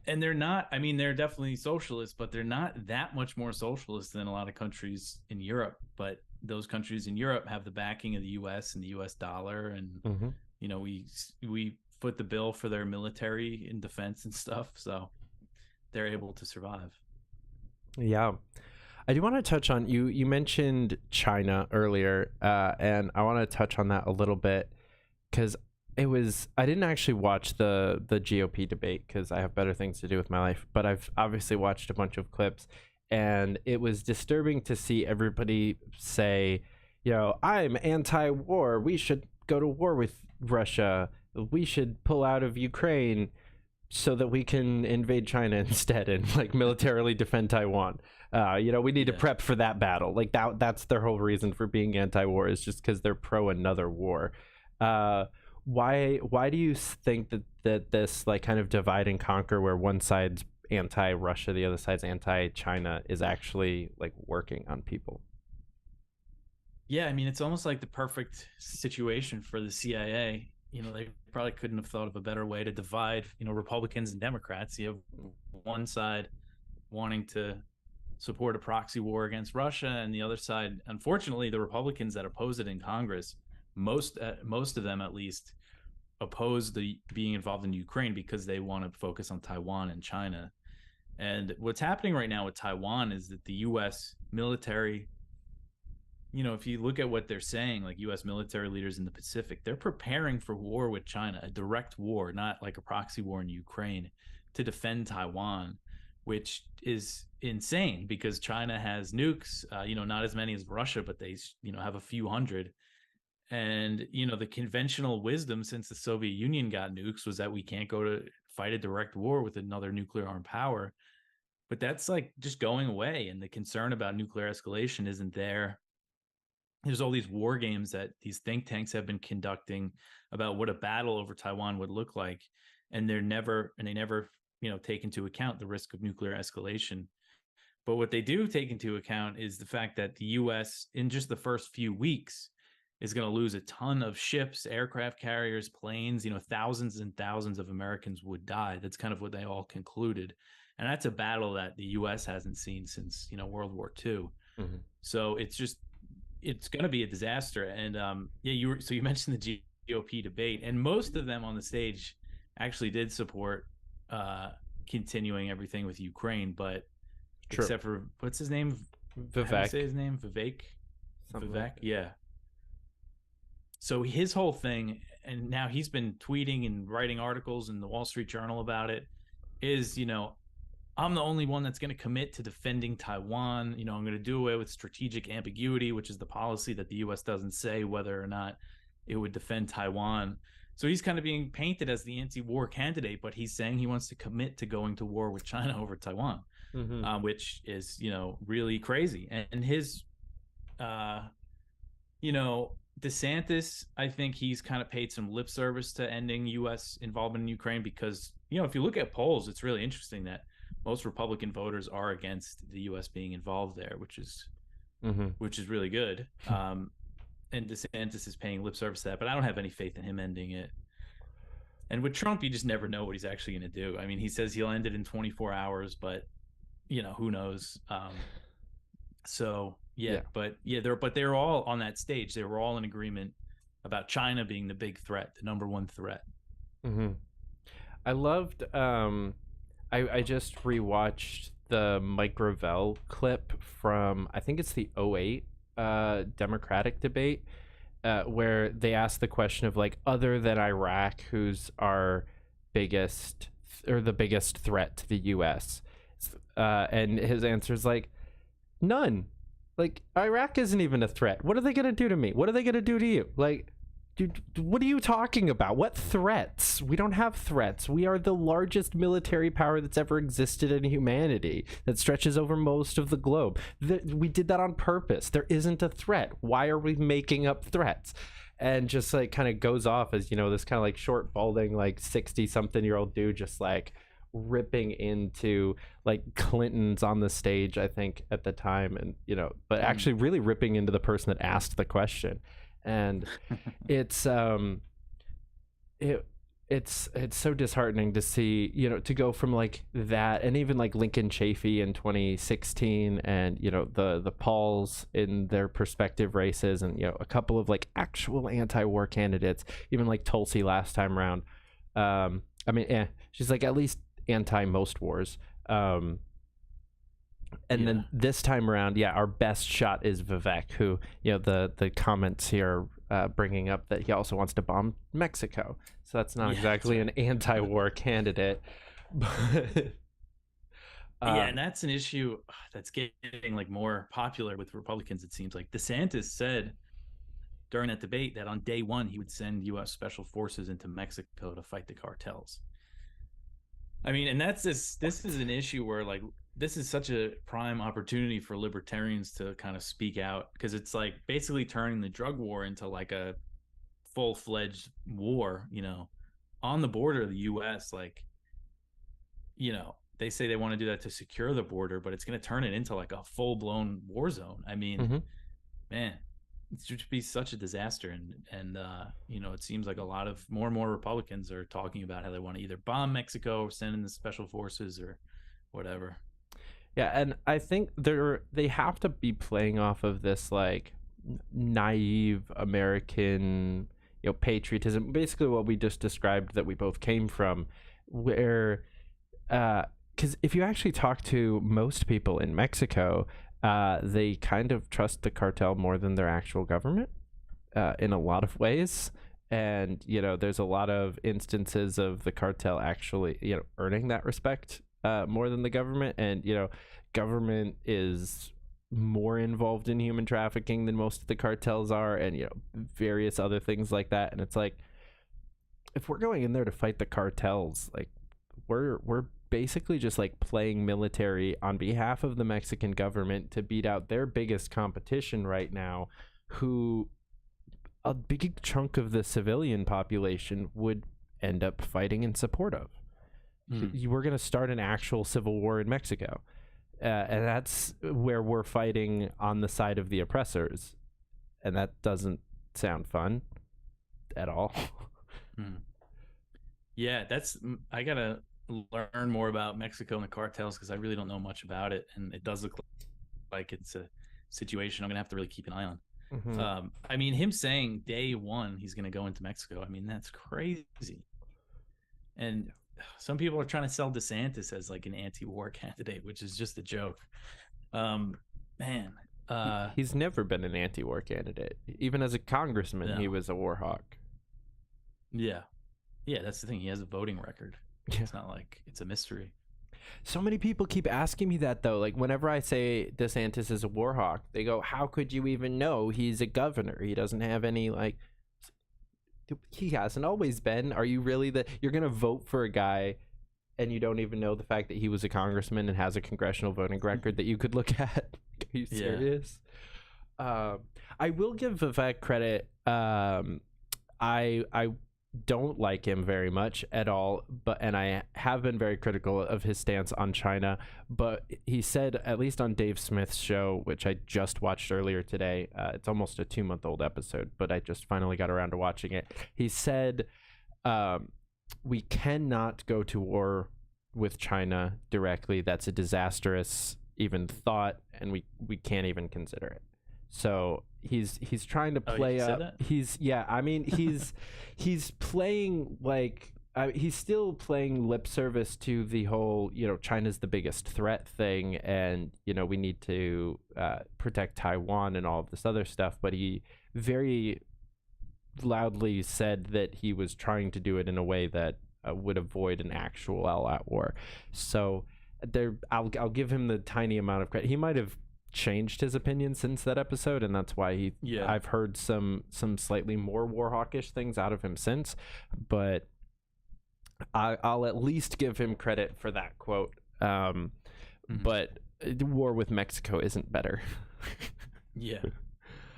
And they're not, I mean, they're definitely socialist, but they're not that much more socialist than a lot of countries in Europe. But those countries in Europe have the backing of the US and the US dollar. And, we foot the bill for their military and defense and stuff. So they're able to survive. Yeah. I do want to touch on, you mentioned China earlier, and I want to touch on that a little bit because I didn't actually watch the GOP debate because I have better things to do with my life, but I've obviously watched a bunch of clips, and it was disturbing to see everybody say, I'm anti-war. We should go to war with Russia. We should pull out of Ukraine so that we can invade China instead and like militarily defend Taiwan. We need to prep for that battle. Like that's their whole reason for being anti-war, is just because they're pro another war. Why do you think that this like kind of divide and conquer, where one side's anti-Russia, the other side's anti-China, is actually like working on people? Yeah, I mean, it's almost like the perfect situation for the CIA. They probably couldn't have thought of a better way to divide, Republicans and Democrats. You have one side wanting to support a proxy war against Russia, and the other side, unfortunately, the Republicans that oppose it in Congress, most of them at least, oppose the being involved in Ukraine because they want to focus on Taiwan and China. And what's happening right now with Taiwan is that the U.S. military, if you look at what they're saying, like U.S. military leaders in the Pacific, they're preparing for war with China, a direct war, not like a proxy war in Ukraine, to defend Taiwan, which is insane because China has nukes, not as many as Russia, but they, have a few hundred. And, the conventional wisdom since the Soviet Union got nukes was that we can't go to fight a direct war with another nuclear armed power. But that's like just going away. And the concern about nuclear escalation isn't there. There's all these war games that these think tanks have been conducting about what a battle over Taiwan would look like. And they never, take into account the risk of nuclear escalation. But what they do take into account is the fact that the U.S. in just the first few weeks is going to lose a ton of ships, aircraft carriers, planes, thousands and thousands of Americans would die. That's kind of what they all concluded. And that's a battle that the U.S. hasn't seen since, World War II. So it's going to be a disaster. And you mentioned the GOP debate, and most of them on the stage actually did support continuing everything with Ukraine, but True. except for what's his name? How do you Vivek. say his name? Vivek. Something Vivek. like that. Yeah. So his whole thing, and now he's been tweeting and writing articles in the Wall Street Journal about it, is, you know, I'm the only one that's going to commit to defending Taiwan. You know, I'm going to do away with strategic ambiguity, which is the policy that the U.S. doesn't say whether or not it would defend Taiwan. So he's kind of being painted as the anti-war candidate, but he's saying he wants to commit to going to war with China over Taiwan, which is, you know, really crazy. And his, you know, DeSantis, I think he's kind of paid some lip service to ending U.S. involvement in Ukraine because, you know, if you look at polls, it's really interesting that most Republican voters are against the U.S. being involved there, which is really good. And DeSantis is paying lip service to that, but I don't have any faith in him ending it. And with Trump, you just never know what he's actually going to do. I mean, he says he'll end it in 24 hours, but, you know, who knows? They're all on that stage. They were all in agreement about China being the big threat, the number one threat. I loved. I just rewatched the Mike Gravel clip from, I think it's the 2008 Democratic debate, where they asked the question of, like, other than Iraq, who's our biggest or the biggest threat to the U.S. And his answer is like, none. Like, Iraq isn't even a threat. What are they going to do to me? What are they going to do to you? Like, dude, what are you talking about? What threats? We don't have threats. We are the largest military power that's ever existed in humanity that stretches over most of the globe. We did that on purpose. There isn't a threat. Why are we making up threats? And just like kind of goes off as, you know, this kind of like short, balding, like 60-something-year-old dude just like ripping into like Clinton's on the stage, I think, at the time, and, you know, but actually really ripping into the person that asked the question. And it's so disheartening to see, you know, to go from like that, and even like Lincoln Chafee in 2016, and, you know, the Pauls in their prospective races, and, you know, a couple of like actual anti-war candidates, even like Tulsi last time around. She's like at least anti most wars. Then this time around, our best shot is Vivek, who, you know, the comments here bringing up that he also wants to bomb Mexico. So that's not exactly an anti-war candidate. But, and that's an issue that's getting like more popular with Republicans, it seems like. DeSantis said during that debate that on day one he would send U.S. special forces into Mexico to fight the cartels. I mean, and this is an issue where, like, this is such a prime opportunity for libertarians to kind of speak out, because it's like basically turning the drug war into like a full-fledged war, you know, on the border of the U.S. Like, you know, they say they want to do that to secure the border, but it's going to turn it into like a full-blown war zone. I mean, man, it should be such a disaster. And you know, it seems like more and more Republicans are talking about how they want to either bomb Mexico or send in the special forces or whatever. Yeah, and I think they have to be playing off of this like naive American, you know, patriotism, basically what we just described that we both came from, where because if you actually talk to most people in Mexico, they kind of trust the cartel more than their actual government in a lot of ways. And, you know, there's a lot of instances of the cartel actually, you know, earning that respect more than the government. And, you know, government is more involved in human trafficking than most of the cartels are, and, you know, various other things like that. And it's like, if we're going in there to fight the cartels, like, we're basically just like playing military on behalf of the Mexican government to beat out their biggest competition right now, who a big chunk of the civilian population would end up fighting in support of. We're going to start an actual civil war in Mexico. And that's where we're fighting on the side of the oppressors. And that doesn't sound fun at all. Yeah, I got to learn more about Mexico and the cartels, because I really don't know much about it. And it does look like it's a situation I'm going to have to really keep an eye on. I mean, him saying day one he's going to go into Mexico, I mean, that's crazy. And some people are trying to sell DeSantis as like an anti-war candidate, which is just a joke. Man, he's never been an anti-war candidate. Even as a congressman, he was a war hawk. Yeah, that's the thing. He has a voting record. Yeah. It's not like it's a mystery. So many people keep asking me that, though. Like, whenever I say DeSantis is a war hawk, they go, how could you even know he's a governor? He doesn't have any, like... He hasn't always been. Are you really you're going to vote for a guy and you don't even know the fact that he was a congressman and has a congressional voting record that you could look at? Are you serious? Yeah. I will give Vivek credit. I don't like him very much at all, and I have been very critical of his stance on China, but he said, at least on Dave Smith's show, which I just watched earlier today, it's almost a 2-month-old episode, but I just finally got around to watching it. He said, we cannot go to war with China directly. That's a disastrous even thought, and we can't even consider it. So he's trying to play up. He's playing like he's still playing lip service to the whole, China's the biggest threat thing, and we need to protect Taiwan and all of this other stuff. But he very loudly said that he was trying to do it in a way that would avoid an actual all-out war. So I'll give him the tiny amount of credit. He might have changed his opinion since that episode, and that's why I've heard some slightly more war hawkish things out of him since, but I'll at least give him credit for that quote. But the war with Mexico isn't better. Yeah.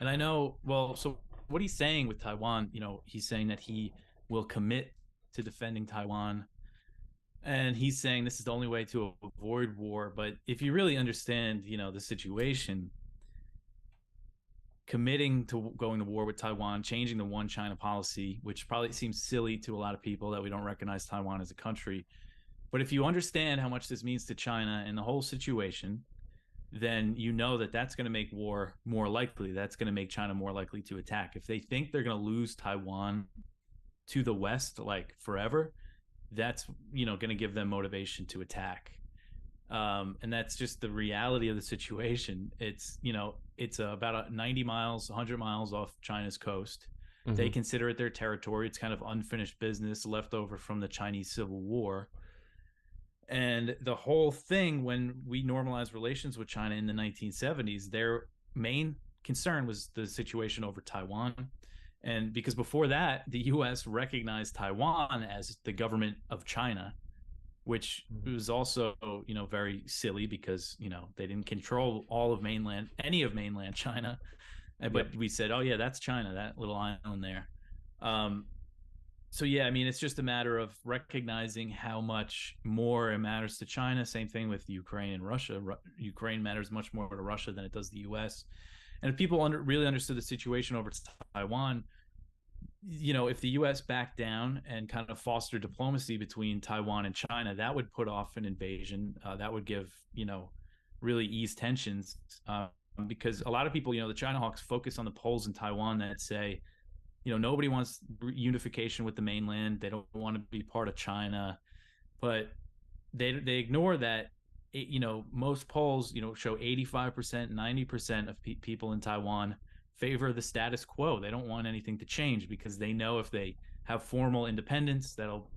And I know, so what he's saying with Taiwan, he's saying that he will commit to defending Taiwan. And he's saying this is the only way to avoid war. But if you really understand, the situation, committing to going to war with Taiwan, changing the one China policy, which probably seems silly to a lot of people that we don't recognize Taiwan as a country. But if you understand how much this means to China and the whole situation, then that's going to make war more likely. That's going to make China more likely to attack. If they think they're going to lose Taiwan to the West, like forever, that's going to give them motivation to attack, and that's just the reality of the situation. It's it's about 90 miles 100 miles off China's coast. They consider it their territory. It's kind of unfinished business left over from the Chinese Civil War. And the whole thing, when we normalized relations with China in the 1970s, their main concern was the situation over Taiwan. And because before that, the U.S. recognized Taiwan as the government of China, which was also, very silly because, they didn't control any of mainland China. But we said, oh, yeah, that's China, that little island there. So, yeah, it's just a matter of recognizing how much more it matters to China. Same thing with Ukraine and Russia. Ukraine matters much more to Russia than it does the U.S. And if people really understood the situation over Taiwan, if the U.S. backed down and kind of fostered diplomacy between Taiwan and China, that would put off an invasion. That would give, really ease tensions. Because a lot of people, the China hawks focus on the polls in Taiwan that say, nobody wants unification with the mainland. They don't want to be part of China. But they ignore that. Most polls, show 85%, 90% of people in Taiwan favor the status quo. They don't want anything to change because they know if they have formal independence, that'll,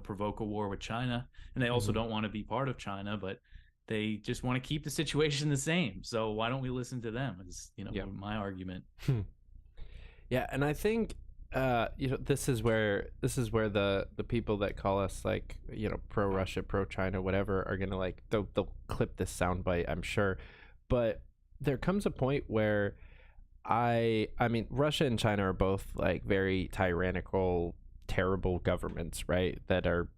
provoke a war with China. And they also don't want to be part of China, but they just want to keep the situation the same. So why don't we listen to them? Is my argument. Yeah, and I think this is where the people that call us like pro Russia, pro China, whatever are gonna they'll clip this soundbite, I'm sure. But there comes a point where Russia and China are both like very tyrannical, terrible governments, right? That are,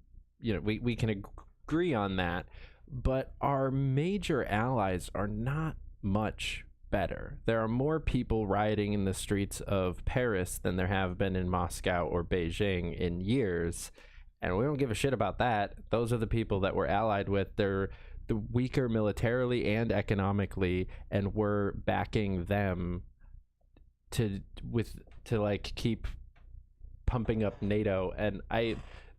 we can agree on that, but our major allies are not much better. There are more people rioting in the streets of Paris than there have been in Moscow or Beijing in years, and we don't give a shit about that. Those are the people that we're allied with. They're the weaker militarily and economically, and we're backing them to keep pumping up NATO. And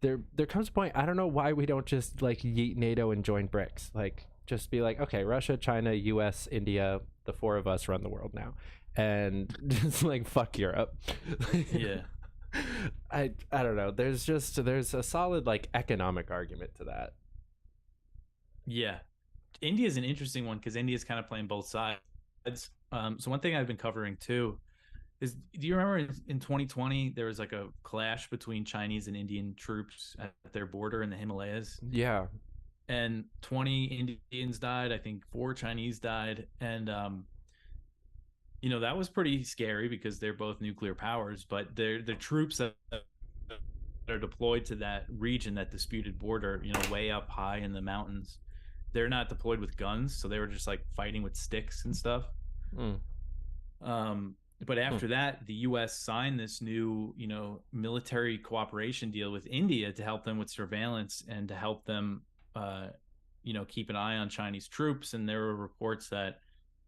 there comes a point, I don't know why we don't just like yeet NATO and join BRICS. Like just be like, okay, Russia, China, US, India, the four of us run the world now, and just like fuck Europe. Yeah. I don't know. There's a solid like economic argument to that. Yeah. India is an interesting one because India is kind of playing both sides. So one thing I've been covering too is, do you remember in 2020 there was like a clash between Chinese and Indian troops at their border in the Himalayas? Yeah. And 20 Indians died. I think 4 Chinese died. And that was pretty scary because they're both nuclear powers, but the troops that are deployed to that region, that disputed border, way up high in the mountains, they're not deployed with guns, so they were just like fighting with sticks and stuff. But after that, the US signed this new, military cooperation deal with India to help them with surveillance and to help them keep an eye on Chinese troops. And there were reports that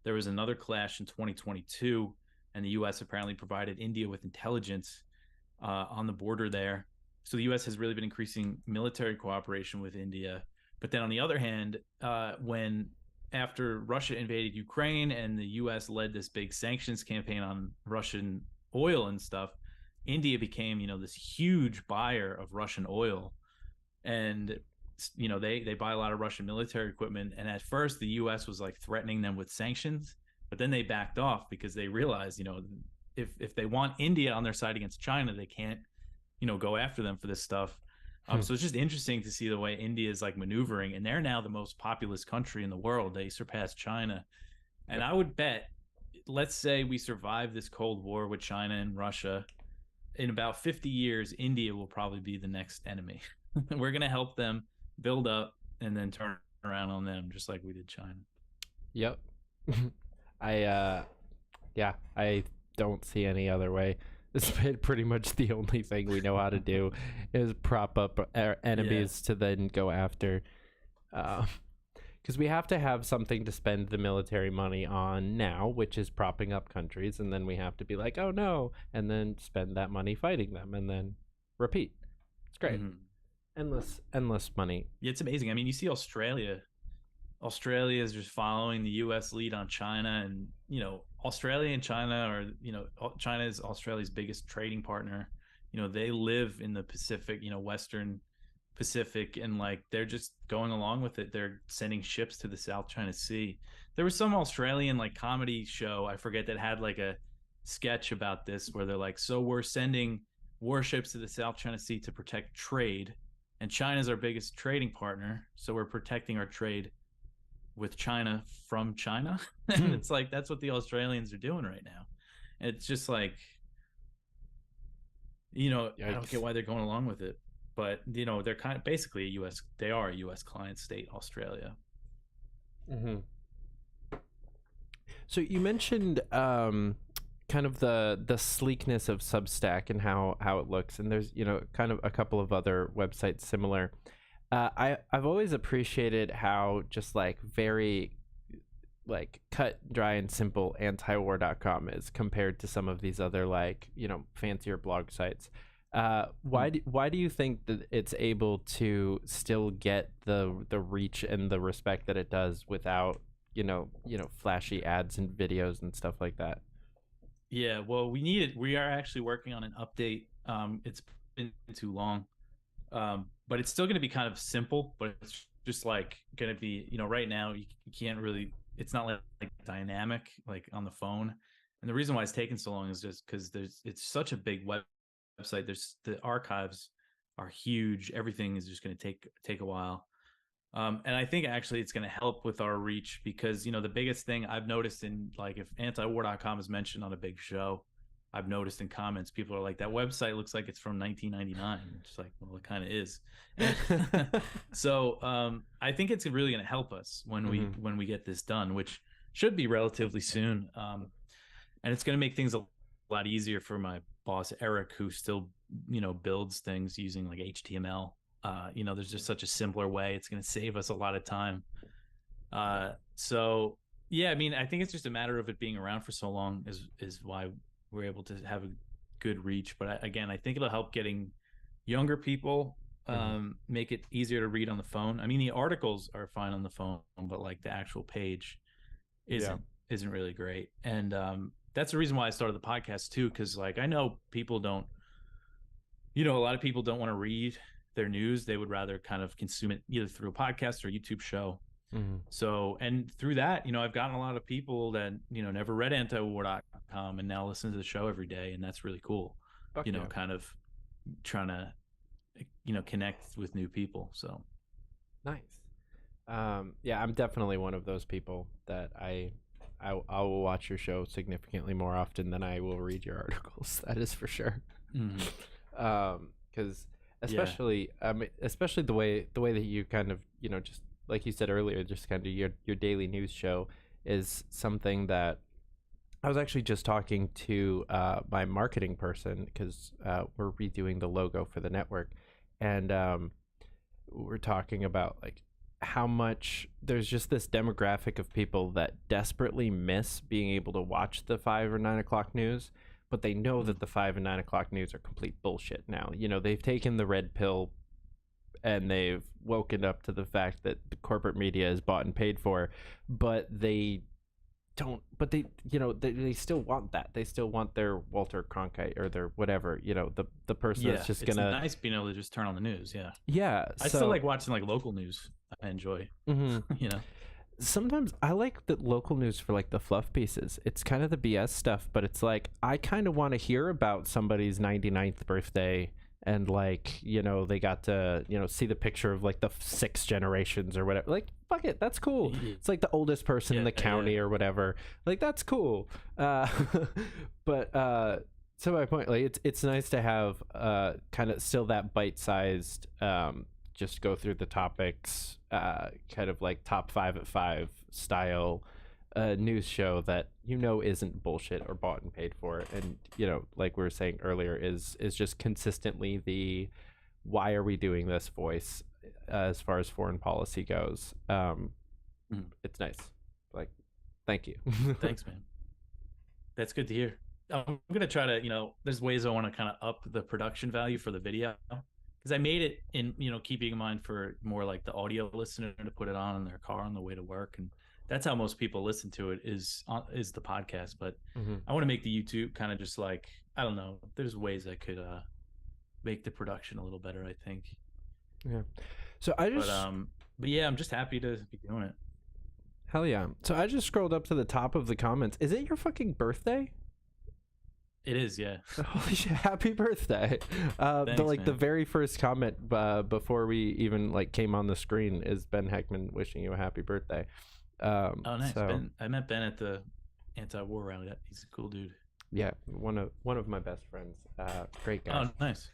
there was another clash in 2022, and the US apparently provided India with intelligence on the border there. So the US has really been increasing military cooperation with India. But then on the other hand, after Russia invaded Ukraine and the US led this big sanctions campaign on Russian oil and stuff, India became, this huge buyer of Russian oil. And, they buy a lot of Russian military equipment. And at first the US was like threatening them with sanctions, but then they backed off because they realized, if they want India on their side against China, they can't, go after them for this stuff. So it's just interesting to see the way India is like maneuvering, and they're now the most populous country in the world. They surpassed China. And I would bet, let's say we survive this Cold War with China and Russia, in about 50 years, India will probably be the next enemy. We're going to help them build up and then turn around on them, just like we did China. Yep. I don't see any other way. It's pretty much the only thing we know how to do is prop up our enemies to then go after. Because we have to have something to spend the military money on now, which is propping up countries. And then we have to be like, oh no, and then spend that money fighting them and then repeat. It's great. Endless money. Yeah, it's amazing. I mean, you see Australia is just following the US lead on China, and Australia and China are, China is Australia's biggest trading partner. They live in the Pacific, Western Pacific, and like they're just going along with it. They're sending ships to the South China Sea. There was some Australian like comedy show, I forget, that had like a sketch about this where they're like, so we're sending warships to the South China Sea to protect trade, and China's our biggest trading partner, so we're protecting our trade with China from China. And it's like, that's what the Australians are doing right now. And it's just like, I don't get why they're going along with it, but they're kind of basically they are a US client state, Australia. So you mentioned kind of the sleekness of Substack and how it looks, and there's kind of a couple of other websites similar. I've always appreciated how just like very like cut, dry, and simple antiwar.com is compared to some of these other like fancier blog sites. Why do you think that it's able to still get the reach and the respect that it does without flashy ads and videos and stuff like that? Yeah, well, we are actually working on an update. It's been too long. But it's still going to be kind of simple, but it's just like going to be, right now you can't really, it's not like dynamic, like on the phone. And the reason why it's taken so long is just because it's such a big website. The archives are huge. Everything is just going to take a while. And I think actually it's going to help with our reach because, the biggest thing I've noticed in like, if antiwar.com is mentioned on a big show, I've noticed in comments, people are like, that website looks like it's from 1999. It's like, well, it kind of is. So I think it's really going to help us when we get this done, which should be relatively soon. And it's going to make things a lot easier for my boss, Eric, who still, builds things using like HTML. There's just such a simpler way. It's going to save us a lot of time. So yeah, I mean, I think it's just a matter of it being around for so long is why we're able to have a good reach. But again, I think it'll help getting younger people make it easier to read on the phone. I mean, the articles are fine on the phone, but like the actual page isn't really great. And that's the reason why I started the podcast too, because like I know people don't, a lot of people don't want to read their news. They would rather kind of consume it either through a podcast or YouTube show. So, and through that, I've gotten a lot of people that, never read Antiwar.com and now listen to the show every day. And that's really cool, kind of trying to, connect with new people. So nice. Yeah, I'm definitely one of those people that I will watch your show significantly more often than I will read your articles. That is for sure. Because especially the way that you kind of, just like you said earlier, just kind of your daily news show is something that I was actually just talking to my marketing person, because we're redoing the logo for the network, and we're talking about like how much there's just this demographic of people that desperately miss being able to watch the 5 or 9 o'clock news, but they know that the 5 and 9 o'clock news are complete bullshit now. They've taken the red pill and they've woken up to the fact that the corporate media is bought and paid for, but they still want that. They still want their Walter Cronkite or their whatever, the person that's just gonna. It's nice being able to just turn on the news. I still like watching like local news. I enjoy. Sometimes I like the local news for like the fluff pieces. It's kind of the BS stuff, but it's like I kind of want to hear about somebody's 99th birthday and like, they got to, see the picture of like the 6 generations or whatever. Like, fuck it, that's cool. It's like the oldest person in the county or whatever. Like, that's cool. But to my point, like it's nice to have kind of still that bite-sized just go through the topics, kind of like top 5 at 5 style news show that isn't bullshit or bought and paid for, and like we were saying earlier, is just consistently the why are we doing this voice as far as foreign policy goes. It's nice. Like, thank you. Thanks, man. That's good to hear. I'm gonna try to, there's ways I want to kind of up the production value for the video, because I made it in, keeping in mind for more like the audio listener to put it on in their car on the way to work, and that's how most people listen to it is the podcast. But I want to make the YouTube kind of just like, I don't know, there's ways I could make the production a little better, I think. Yeah. So I just but yeah, I'm just happy to be doing it. Hell yeah. So I just scrolled up to the top of the comments. Is it your fucking birthday? It is, yeah. Holy shit, happy birthday. Thanks, the very first comment before we even like came on the screen is Ben Heckman wishing you a happy birthday. Oh, nice. Ben, I met Ben at the Antiwar rally. He's a cool dude. Yeah, one of my best friends. Great guy. Oh, nice.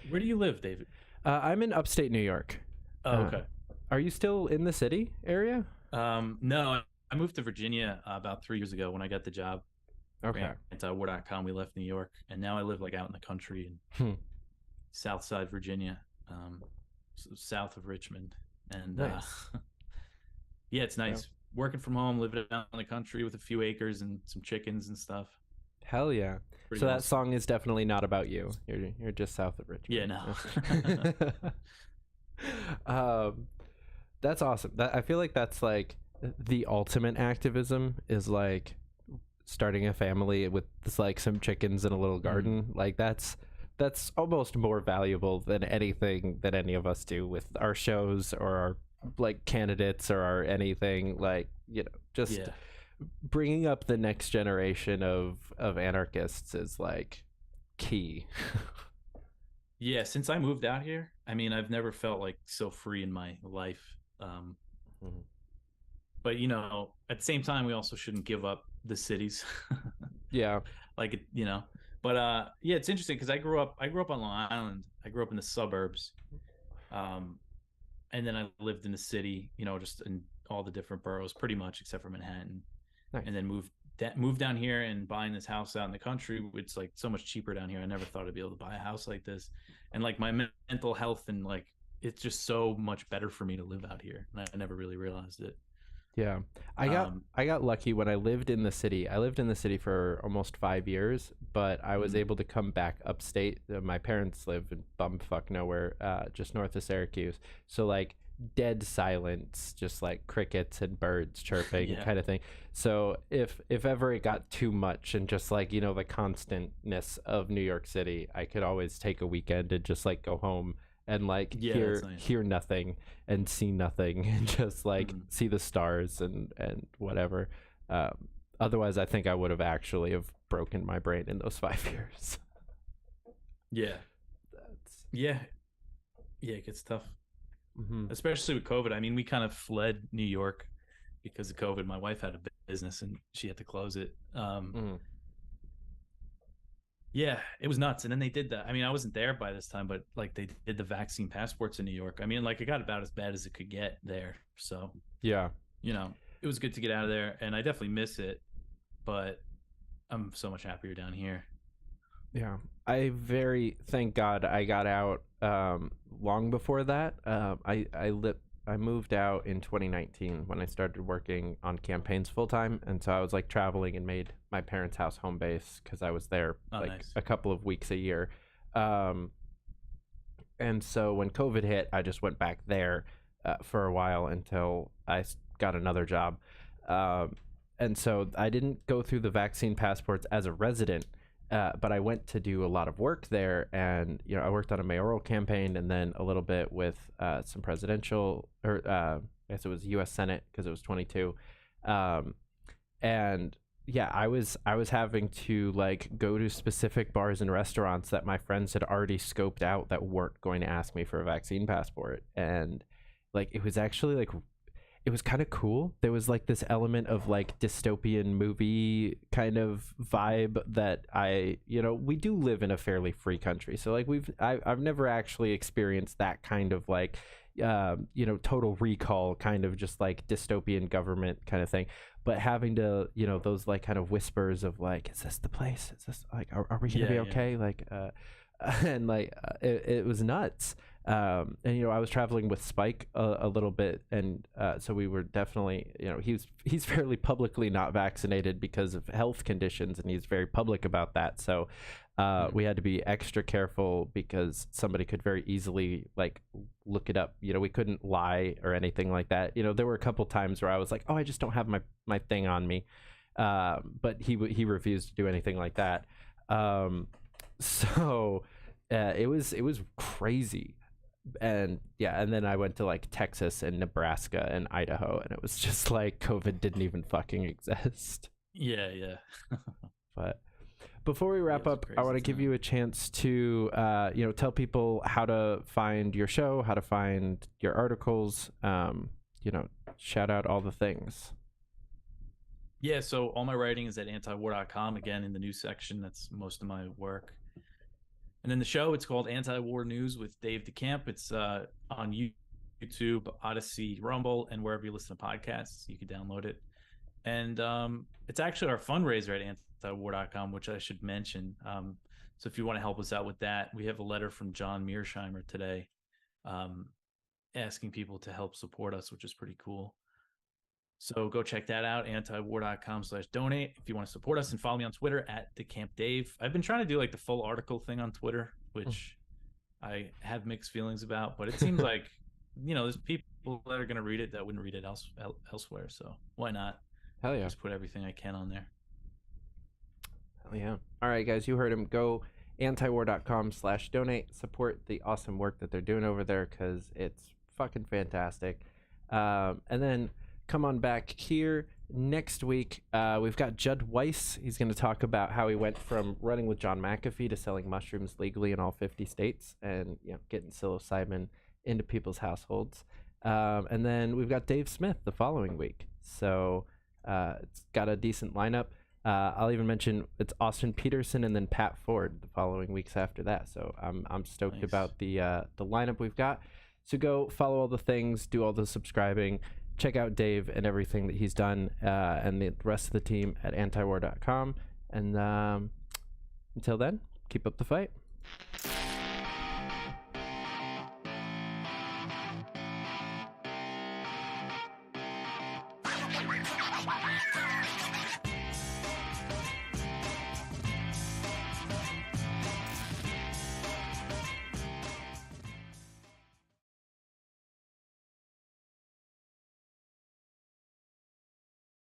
Where do you live, David? I'm in upstate New York. Oh, okay. Are you still in the city area? No, I moved to Virginia about 3 years ago when I got the job. Okay. Antiwar.com. We left New York, and now I live like out in the country in South Side Virginia, south of Richmond. And nice. Yeah, it's nice. Yeah. Working from home, living out in the country with a few acres and some chickens and stuff. Hell yeah. Pretty so awesome. That song is definitely not about you. You're just south of Richmond. Yeah, no. That's awesome. I feel like that's like the ultimate activism is like starting a family with like some chickens and a little garden. Like that's almost more valuable than anything that any of us do with our shows or our like candidates or our anything, like, just bringing up the next generation of anarchists is like key. Yeah, since I moved out here, I mean, I've never felt like so free in my life. But at the same time, we also shouldn't give up the cities. Yeah, like but yeah, it's interesting because I grew up on Long Island. I grew up in the suburbs, and then I lived in the city, just in all the different boroughs pretty much except for Manhattan. Nice. And then moved down here and buying this house out in the country. It's like so much cheaper down here. I never thought I'd be able to buy a house like this, and like my mental health and like it's just so much better for me to live out here, and I never really realized it. Yeah. I got lucky when I lived in the city. I lived in the city for almost 5 years, but I was able to come back upstate. My parents live in bumfuck nowhere, just north of Syracuse. So like dead silence, just like crickets and birds chirping kind of thing. So if ever it got too much and just like, the constantness of New York City, I could always take a weekend and just like go home and like hear nothing and see nothing and just like see the stars and whatever. Otherwise I think I would have actually have broken my brain in those 5 years. Yeah, it gets tough. Especially with COVID. I mean, we kind of fled New York because of COVID. My wife had a business and she had to close it. Yeah, it was nuts. And then they did that. I mean, I wasn't there by this time, but like they did the vaccine passports in New York. I mean, like it got about as bad as it could get there. So yeah, it was good to get out of there, and I definitely miss it, but I'm so much happier down here. Yeah, thank God I got out long before that. I moved out in 2019 when I started working on campaigns full time, and so I was like traveling and made my parents' house home base because I was there a couple of weeks a year. And so when COVID hit, I just went back there for a while until I got another job. And so I didn't go through the vaccine passports as a resident. But I went to do a lot of work there, and I worked on a mayoral campaign and then a little bit with some presidential, or I guess it was U.S. Senate because it was 22, and yeah, I was having to like go to specific bars and restaurants that my friends had already scoped out that weren't going to ask me for a vaccine passport, and like it was actually like. It was kind of cool. There was like this element of like dystopian movie kind of vibe that we do live in a fairly free country. So like I've never actually experienced that kind of like, total recall kind of just like dystopian government kind of thing. But having to, those like kind of whispers of like, is this the place? Is this like, are we going to be okay? Like, and like, it was nuts. And I was traveling with Spike a little bit, and so we were definitely, he's fairly publicly not vaccinated because of health conditions, and he's very public about that. So we had to be extra careful because somebody could very easily like look it up. We couldn't lie or anything like that. There were a couple times where I was like, oh, I just don't have my thing on me, but he refused to do anything like that. So it was crazy. And then I went to like Texas and Nebraska and Idaho, and it was just like COVID didn't even fucking exist. But before we wrap up, I want to give you a chance to tell people how to find your show, how to find your articles, shout out all the things. Yeah, so all my writing is at antiwar.com, again in the news section. That's most of my work. And then the show, it's called Anti-War News with Dave DeCamp. It's on YouTube, Odyssey, Rumble, and wherever you listen to podcasts, you can download it. And it's actually our fundraiser at antiwar.com, which I should mention. So if you want to help us out with that, we have a letter from John Mearsheimer today asking people to help support us, which is pretty cool. So go check that out, antiwar.com/donate if you want to support us, and follow me on Twitter at DeCampDave. I've been trying to do like the full article thing on Twitter, which I have mixed feelings about, but it seems like, there's people that are going to read it that wouldn't read it elsewhere. So why not? Hell yeah. Just put everything I can on there. Hell yeah. All right, guys, you heard him. Go antiwar.com/donate. Support the awesome work that they're doing over there because it's fucking fantastic. And then come on back here next week. We've got Judd Weiss. He's going to talk about how he went from running with John McAfee to selling mushrooms legally in all 50 states and getting psilocybin into people's households. And then we've got Dave Smith the following week. So it's got a decent lineup. I'll even mention it's Austin Peterson and then Pat Ford the following weeks after that. So I'm stoked about the lineup we've got. So go follow all the things, do all the subscribing. Check out Dave and everything that he's done, and the rest of the team at antiwar.com. And until then, keep up the fight.